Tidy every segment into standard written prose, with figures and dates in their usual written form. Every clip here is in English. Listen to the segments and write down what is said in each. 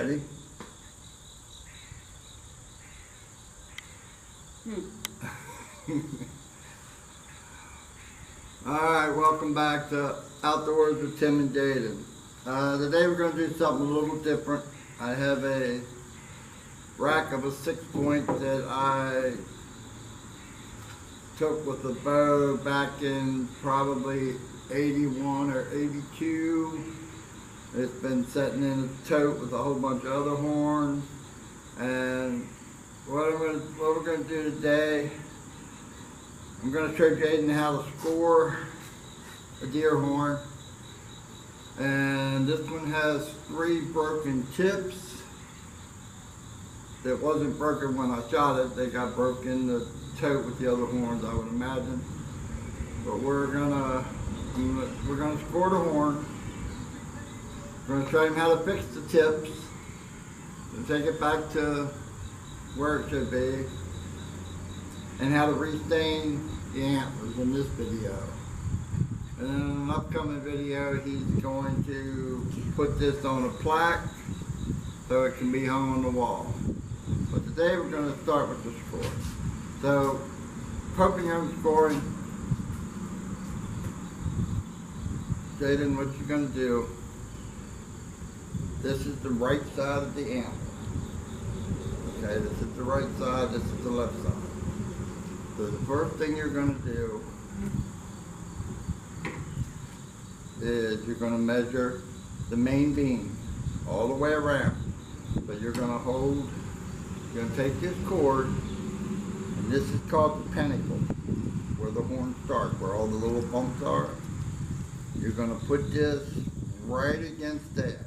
Ready? Alright, welcome back to Outdoors with Tim and Jayden. Today we're going to do something a little different. I have a rack of a 6-point that I took with a bow back in probably 81 or 82. It's been sitting in a tote with a whole bunch of other horns. And what we're going to do today, I'm going to show Jayden how to score a deer horn. And this one has 3 broken tips. That wasn't broken when I shot it. They got broken in the tote with the other horns, I would imagine. But we're gonna score the horn. We're gonna show him how to fix the tips and take it back to where it should be, and how to restain the antlers in this video. And in an upcoming video, he's going to put this on a plaque so it can be hung on the wall. But today we're going to start with the score. So, poking on scoring, Jayden, what you're going to do, this is the right side of the antler. Okay, this is the right side, this is the left side. So the first thing you're going to do is you're going to measure the main beam all the way around. So you're going to take this cord, and this is called the pentacle, where the horn starts, where all the little bumps are. You're going to put this right against there,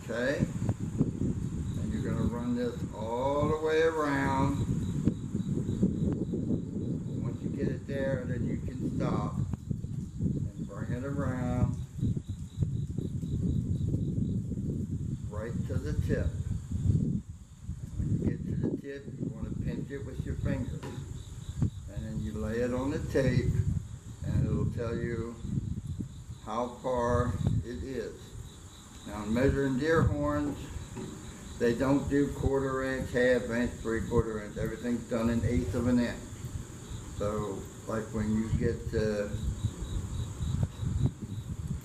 okay? And you're going to run this all the way around. Once you get it there, then you can stop and bring it around right to the tip. You want to pinch it with your fingers, and then you lay it on the tape, and it'll tell you how far it is. Now, in measuring deer horns, they don't do 1/4 inch, 1/2 inch, 3/4 inch. Everything's done in 1/8 of an inch. So, like when you get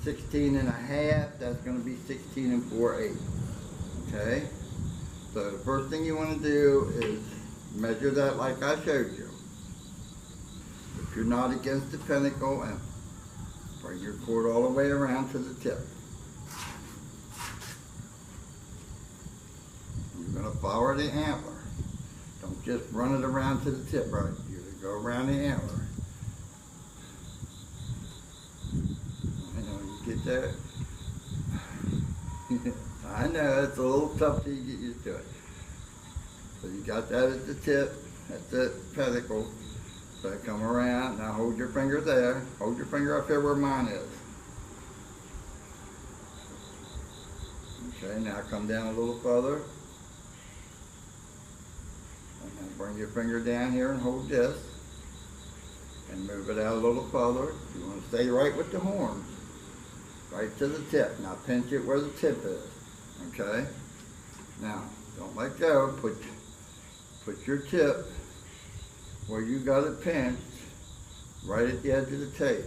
16 and a half, that's going to be 16 4/8. Okay? So the first thing you want to do is measure that like I showed you. Put your knot against the pentacle and bring your cord all the way around to the tip. You're going to follow the antler. Don't just run it around to the tip, right? You're going to go around the antler. I know, you get that? I know, it's a little tough till you get used to it. So you got that at the tip, at the pentacle. So come around, now hold your finger there. Hold your finger up here where mine is. Okay, now come down a little further. And then bring your finger down here and hold this. And move it out a little further. You want to stay right with the horns. Right to the tip. Now pinch it where the tip is. Okay? Now, don't let go. Put your tip where you got it pinched, right at the edge of the tape.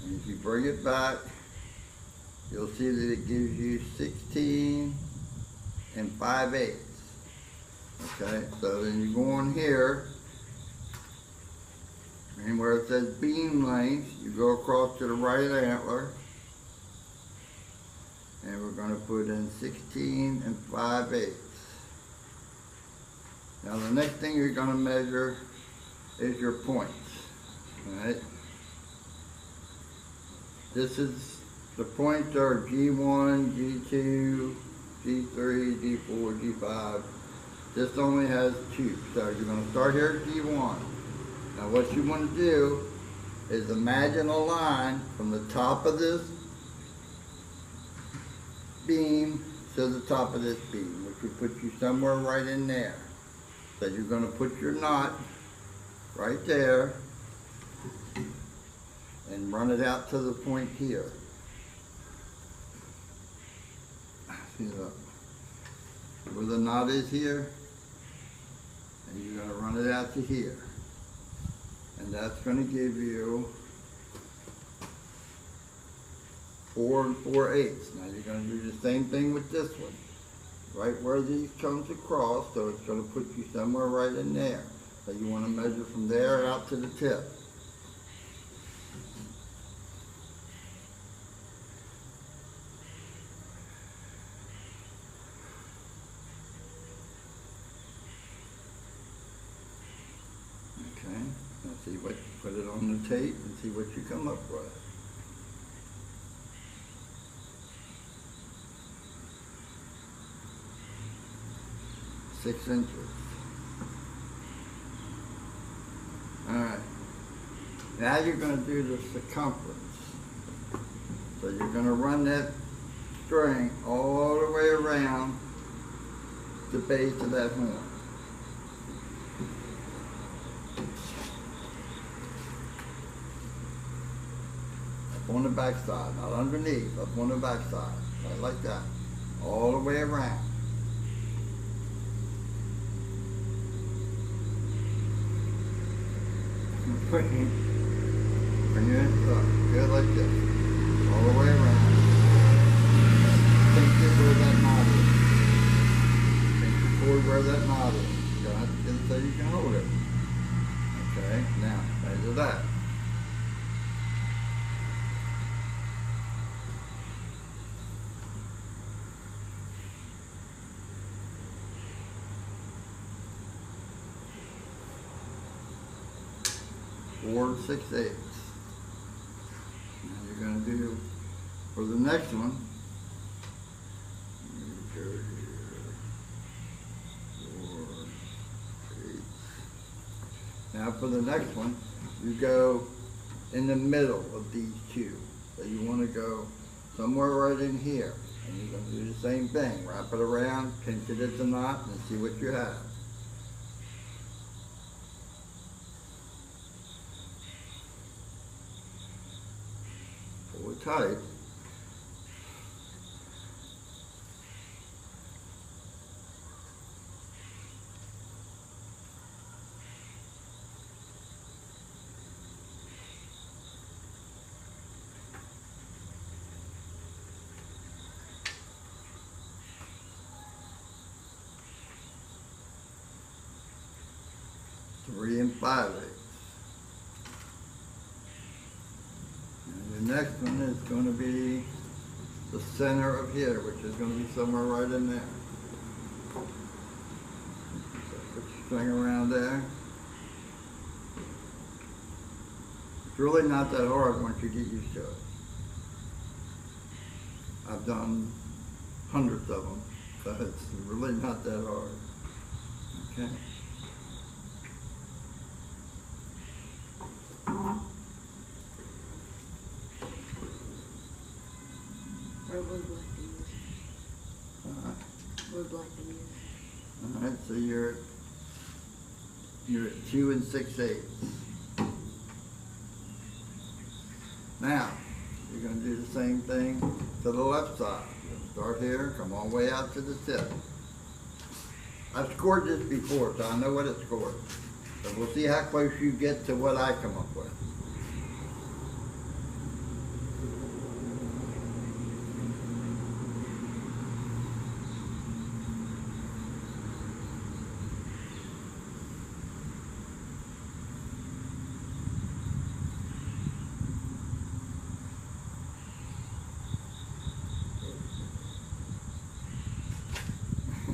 And if you bring it back, you'll see that it gives you 16 5/8. Okay? So then you go on here, and where it says beam length, you go across to the right antler, and we're going to put in 16 5/8. Now the next thing you're going to measure is your points. Alright? This is, the points are G1, G2, G3, G4, G5. This only has 2. So you're going to start here at G1. Now what you want to do is imagine a line from the top of this beam to the top of this beam, which will put you somewhere right in there. So you're going to put your knot right there and run it out to the point here. See, look, where the knot is here, and you're going to run it out to here. And that's going to give you 4 4/8. Now you're going to do the same thing with this one. Right where these comes across, so it's going to put you somewhere right in there. So you want to measure from there out to the tip. Okay, now see what, put it on the tape and see what you come up with. Six inches. Alright. Now you're going to do the circumference. So you're going to run that string all the way around the base of that horn. Up on the back side, not underneath, up on the back side. Right like that. All the way around. Bring it up, good like this, all the way around. Think it where that knot is. Think the cord where that knot is. You're going to have to get it so you can hold it. Okay, now, measure that. Four 6/8. Now you're going to do for the next one. Go here. 4 8. Now for the next one, you go in the middle of these two. So you want to go somewhere right in here, and you're going to do the same thing. Wrap it around, pinch it at the knot, and see what you have. Pull it tight. Three and 5/8. The next one is going to be the center of here, which is going to be somewhere right in there. So put your string around there. It's really not that hard once you get used to it. I've done hundreds of them, so it's really not that hard. Okay. Alright, so you're at 2 and 6/8. Now, you're going to do the same thing to the left side. Start here, come all the way out to the tip. I've scored this before, so I know what it scored. So we'll see how close you get to what I come up with.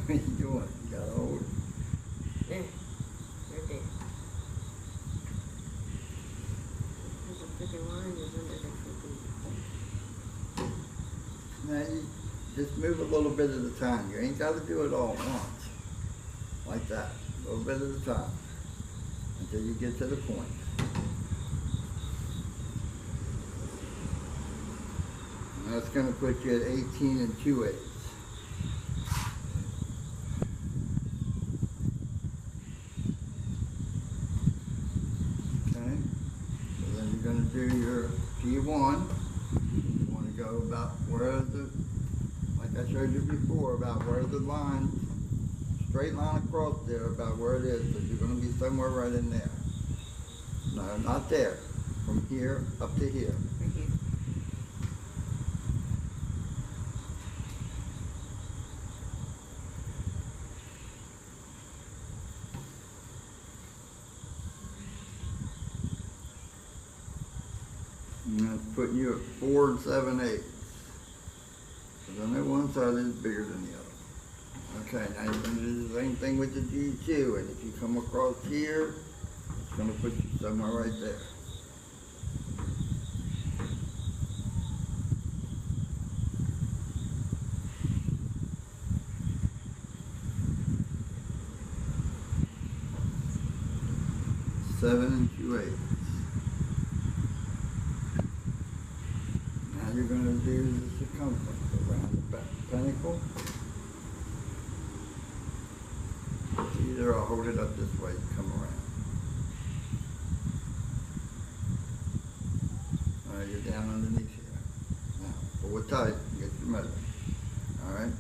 What are you doing? You gotta hold it. There. Right there. There's a freaking line is under the freaking... Now you just move a little bit at a time. You ain't got to do it all at once. Like that. A little bit at a time. Until you get to the point. And that's going to put you at 18 and 2/8. Do your G1. You want to go about where the, like I showed showed you before about where the line, straight line across there, about where it is, because you're going to be somewhere right in there. No, not there. From here up to here. Right here. And that's putting you at 4 7/8. Because I know one side is bigger than the other. Okay, now you're going to do the same thing with the G2. And if you come across here, it's going to put you somewhere right there. Seven 2/8. Now you're going to do the circumference around the back pentacle. Either I'll hold it up this way and come around. Alright, you're down underneath here. Now, pull it tight and get your measurement. Alright?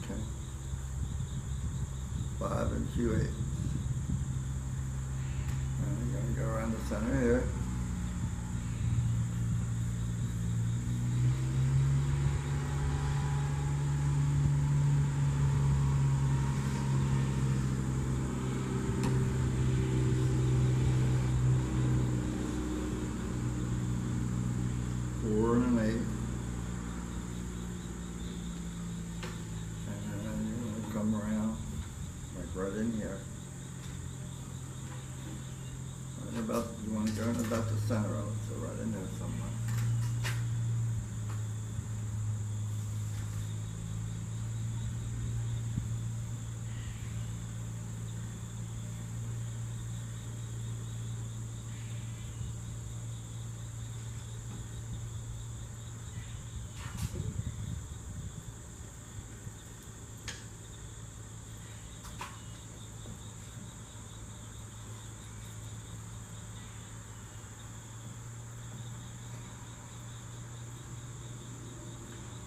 Okay. 5 2/8. And you're going to go around the center here. Four and an 8. And then you're going to come around, like right in here. Right about, you want to go in about the center of it, so right in there somewhere.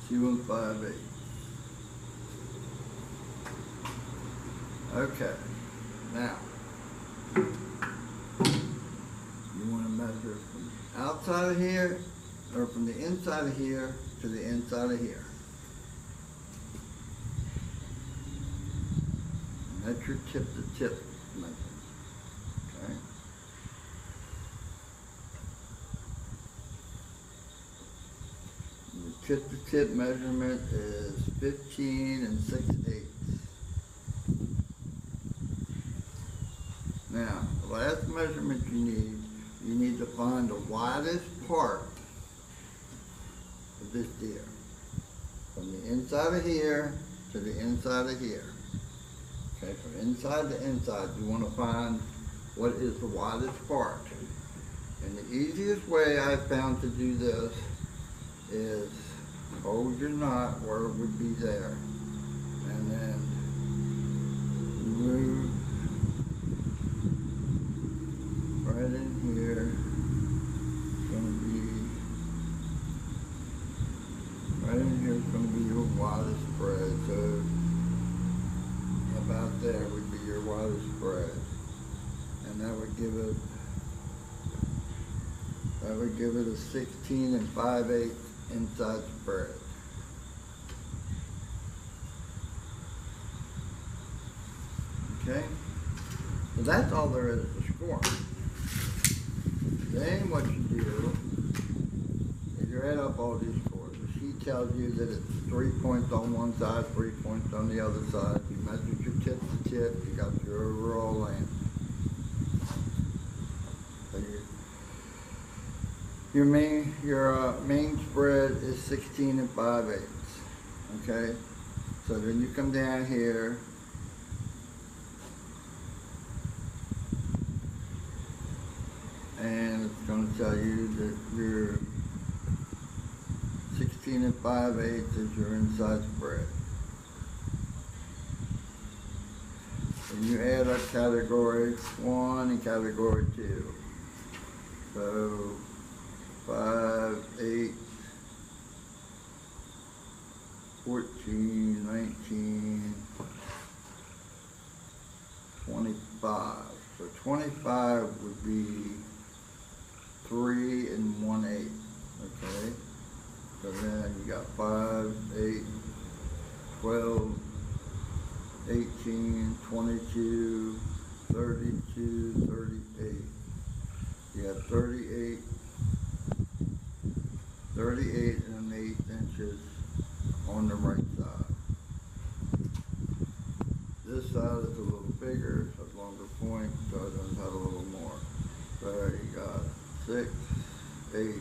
Two and 5/8. Okay, now you want to measure from outside of here, or from the inside of here to the inside of here. And that's your tip to tip measurement. Okay. The tip to tip measurement is 15 6/8. Now, the last measurement you need to find the widest part of this deer. From the inside of here to the inside of here. Okay, from inside to inside, you want to find what is the widest part. And the easiest way I've found to do this is hold your knot where it would be there, and then move right in here. It's going to be right in here. Is going to be your widest spread. So about there would be your widest spread, and that would give it a 16 5/8 inside spread. Okay, so that's all there is to scoring. Then what you do is you add up all these scores. The sheet tells you that it's 3 points on one side, 3 points on the other side. You measured your tip to tip, you got your overall length. So your main spread is 16 5/8. Okay, so then you come down here. And it's going to tell you that your 16 5/8 is your inside spread. And you add up category 1 and category 2. So 5, 8, 14, 19, 25. So 25 would be 3 and 1/8. Okay? So then you got 5, 8, 12, 18, 22, 32, 38. You have 38 and 1/8 inches on the right side. This side is a little bigger, has longer point, so it does have a little more. So you got 6, 8,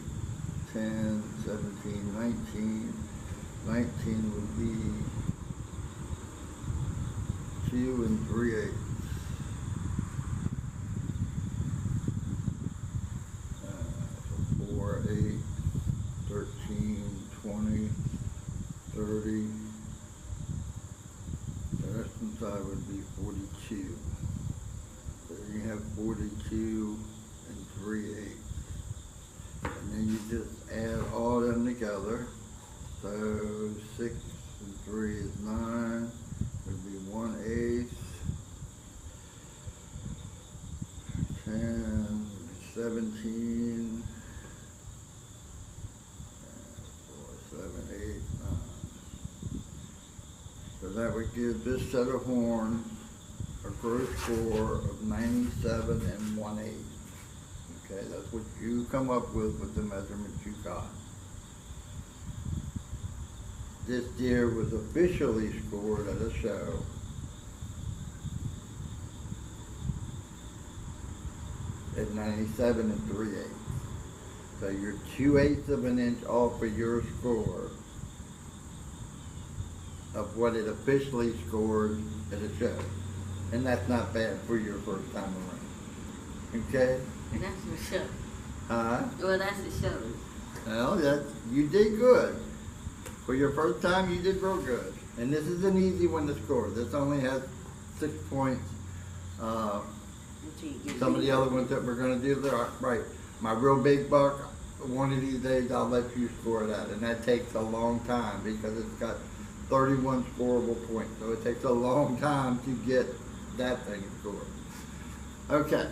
10, 17, 19. 19 would be 2 and 3/8. So 4, 8, 13, 20, 30. The rest inside would be 42. So you have 42 and 3/8. And then you just add all them together. So 6 and 3 is 9. Would be 1/8. 10, 17. 4, 7, 8, 9. So that would give this set of horns a gross score of 97 and 1/8. Okay, that's what you come up with the measurements you got. This deer was officially scored at a show at 97 and 3/8. So you're 2/8 of an inch off of your score of what it officially scored at a show. And that's not bad for your first time around. Okay? And that's the show. Huh? Well, that's the show. Well, you did good. For your first time, you did real good. And this is an easy one to score. This only has 6 points. Some of the other ones that we're going to do, they're right. My real big buck, one of these days I'll let you score that. And that takes a long time because it's got 31 scoreable points. So it takes a long time to get that thing scored. Okay.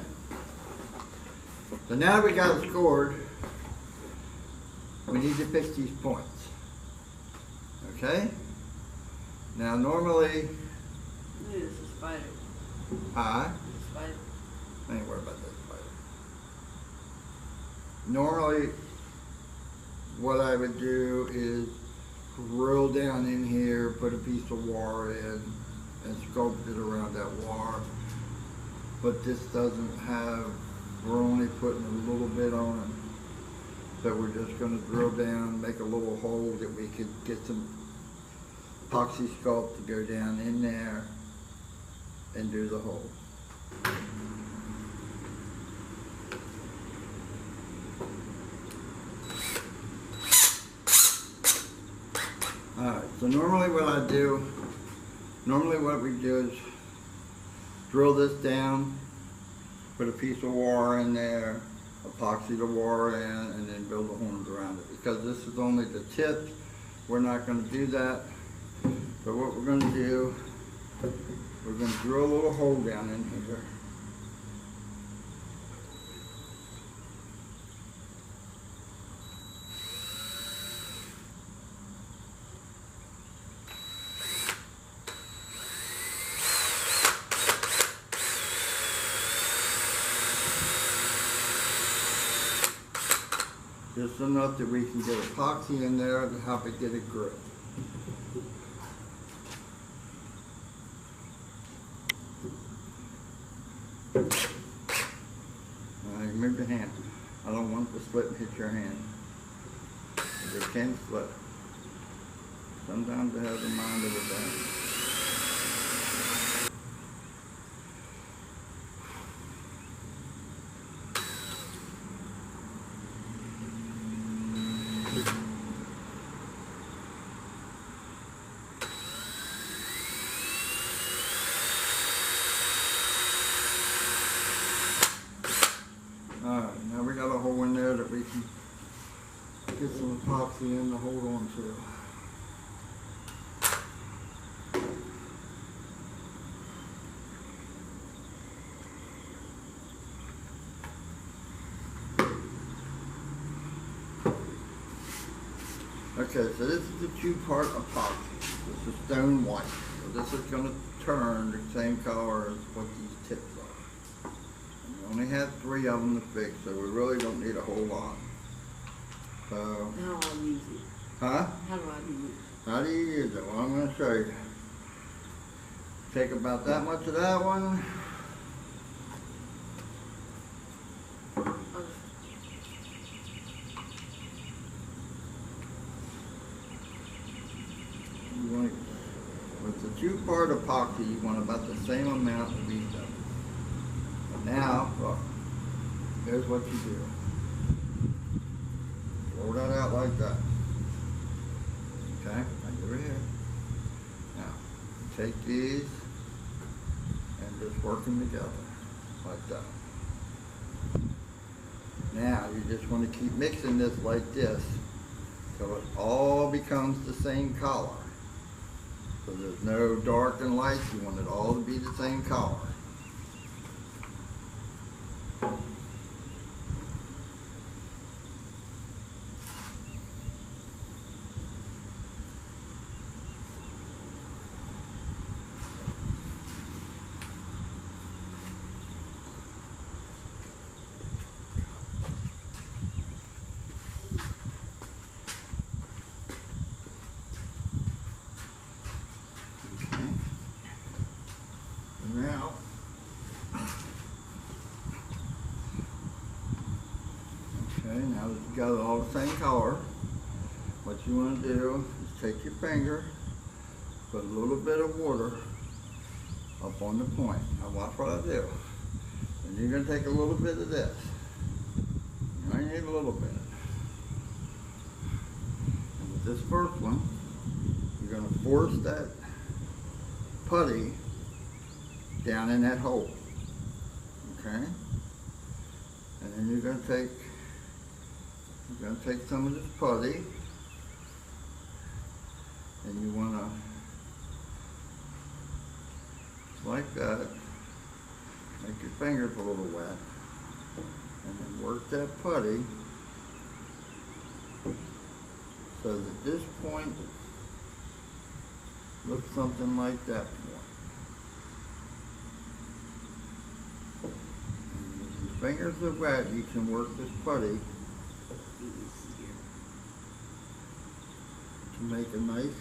So now that we got it scored, we need to fix these points. Okay? Now normally, Look, it's a spider. I It's a spider. ain't worried about that spider. Normally, what I would do is drill down in here, put a piece of wire in, and sculpt it around that wire. But this doesn't have, we're only putting a little bit on it. So we're just gonna drill down, make a little hole that we could get some epoxy sculpt to go down in there and do the hole. Alright, so normally what we do is drill this down, put a piece of wire in there, epoxy the wire in, and then build the horns around it. Because this is only the tips, we're not going to do that. So what we're going to do, we're going to drill a little hole down in here. Just enough that we can get epoxy in there to help it get a grip. Alright, move your hand. I don't want the split to hit your hand. It can slip. Sometimes it has a mind of its own. Okay, so this is the two-part epoxy. This is stone white. So this is gonna turn the same color as what these tips are. And we only have 3 of them to fix, so we really don't need a whole lot. So, How do I use it? huh? How do I use it? How do you use it? Well, I'm gonna show you. Take about that much of that one. You want, with the two-part epoxy, you want about the same amount of each of them. But now, look, here's what you do. Roll that out like that. Okay, now over here. Now, take these and just work them together, like that. Now, you just want to keep mixing this like this, so it all becomes the same color. So there's no dark and light, you want it all to be the same color. Now, okay, now that you got it all the same color, what you want to do is take your finger, put a little bit of water up on the point. Now watch what I do. And you're going to take a little bit of this. You only need a little bit. And with this first one, you're going to force that putty down in that hole, okay? And then you're gonna take some of this putty, and you wanna, like that, make your fingers a little wet, and then work that putty so that this point looks something like that point. Fingers are wet, you can work this putty to make a nice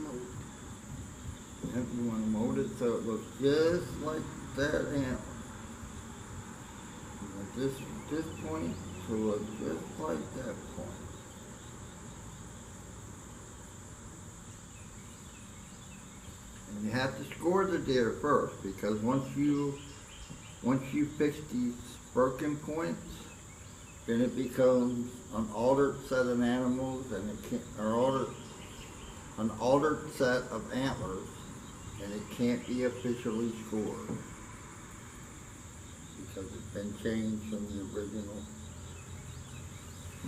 Mold. Yep, you want to mold it so it looks just like that antler. You want this point to look just like that point. And you have to score the deer first, because once you fix these broken points, then it becomes an altered set of animals, and it can't, or an altered set of antlers, and it can't be officially scored because it's been changed from the original.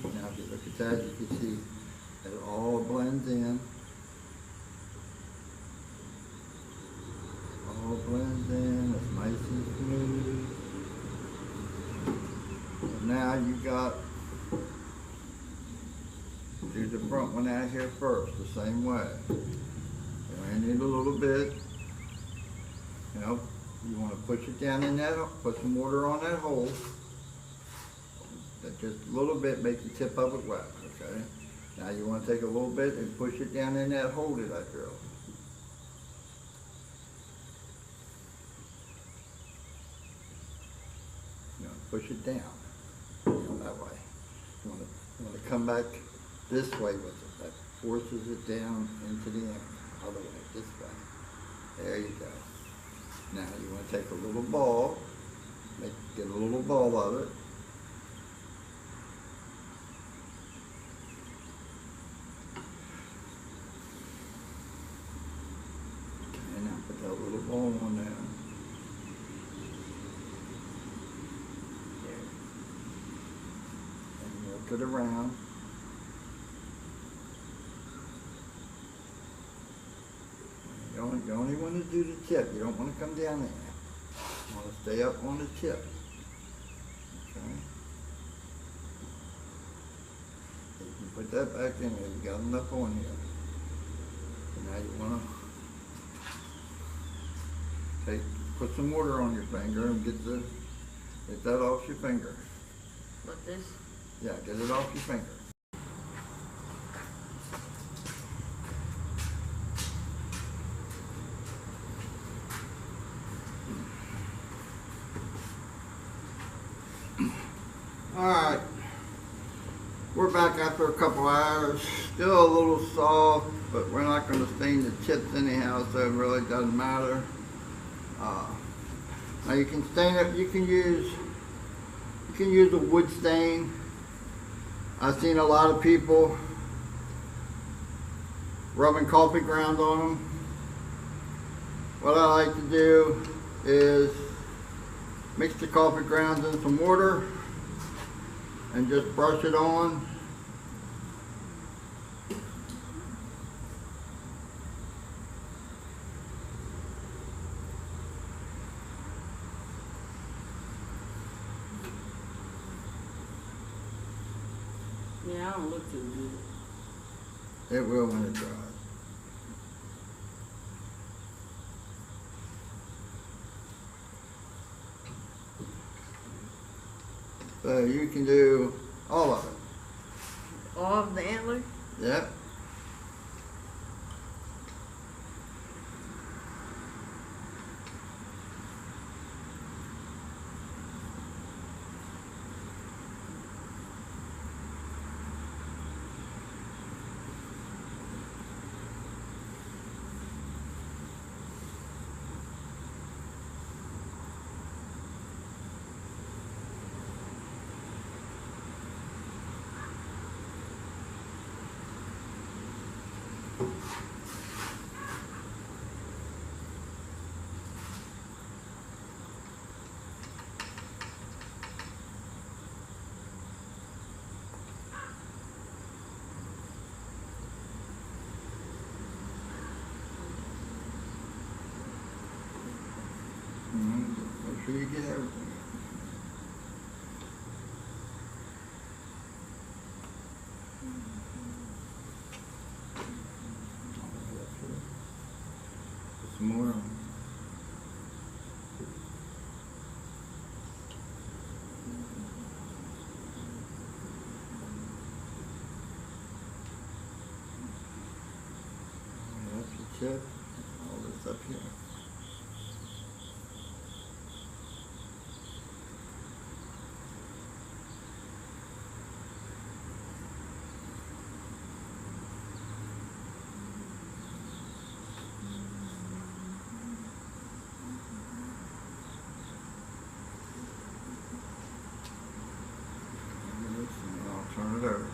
Now if you look at that, you can see that it all blends in. All blends in, it's nice and smooth. And now you got do the front one out here first, the same way. You only need a little bit. You know, you want to push it down in that, put some water on that hole. That just a little bit, make the tip of it wet, okay? Now you want to take a little bit and push it down in that hole that I drilled. You know, push it down, you know, that way. You want to come back this way with it. That forces it down into the other way, this way. There you go. Now you want to take a little ball, get a little ball of it. Okay, now put that little ball on there. And work it around. You only want to do the tip. You don't want to come down there. Want to stay up on the tip. Okay. You can put that back in there. You got enough on here. And now you want to put some water on your finger and get that off your finger. Like this? Yeah, get it off your finger. Alright, we're back after a couple hours. Still a little soft, but we're not going to stain the tips anyhow, so it really doesn't matter. Now you can stain it, you can use a wood stain. I've seen a lot of people rubbing coffee grounds on them. What I like to do is mix the coffee grounds in some water and just brush it on. Yeah, I don't look too good. It will when it dries. So you can do all of it. All of the antler? Yep. Make sure you get everything. Put some more on. That's your tip. All this up here. And I'll turn it over.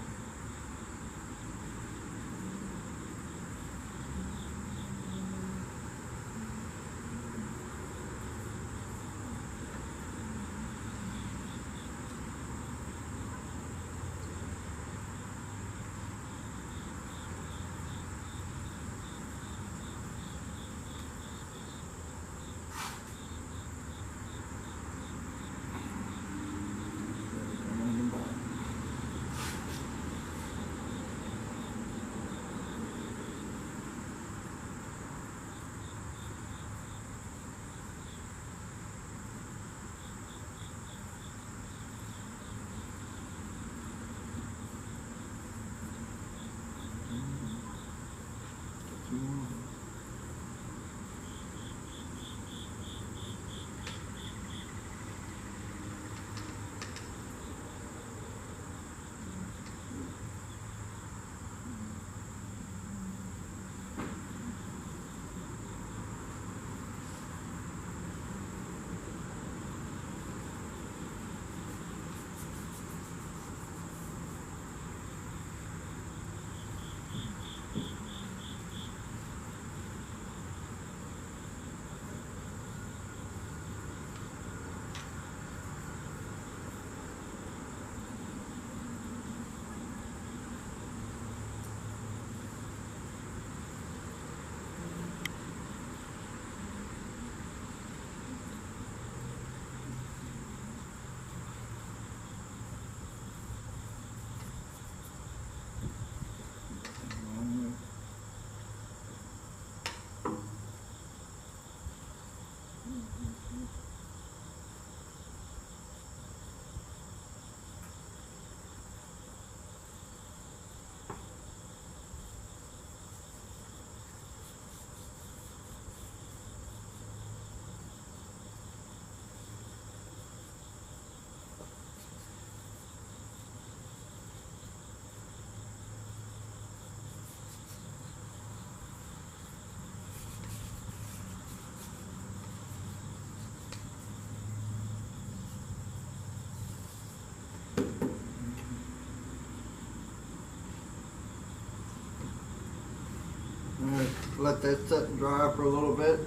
Let that sit and dry for a little bit,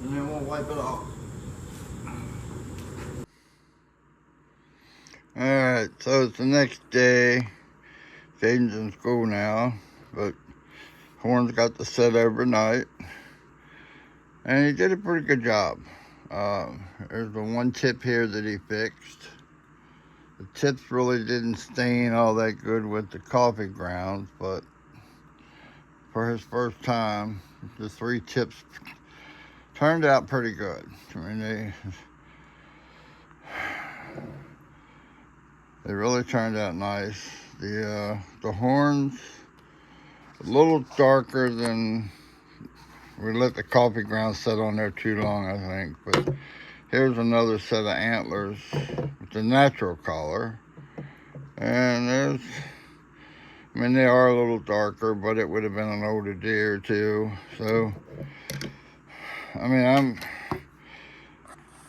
and then we'll wipe it off. Alright, so it's the next day. Jayden's in school now, but horns got to set overnight. And he did a pretty good job. There's the one tip here that he fixed. The tips really didn't stain all that good with the coffee grounds, but for his first time, the 3 tips turned out pretty good. I mean, they really turned out nice. The horns, a little darker than, we let the coffee grounds sit on there too long, I think. But here's another set of antlers with the natural color. And there's, I mean, they are a little darker, but it would have been an older deer too. So, I mean,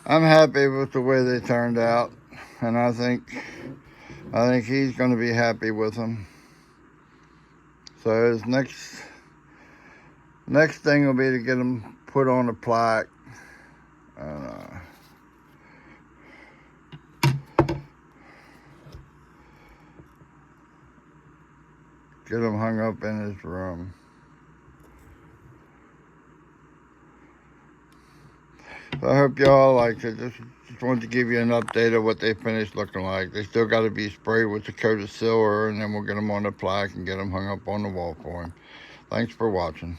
I'm happy with the way they turned out, and I think he's going to be happy with them. So his next thing will be to get him put on a plaque. Get him hung up in his room. So I hope y'all liked it. Just wanted to give you an update of what they finished looking like. They still got to be sprayed with the coat of silver, and then we'll get them on the plaque and get them hung up on the wall for him. Thanks for watching.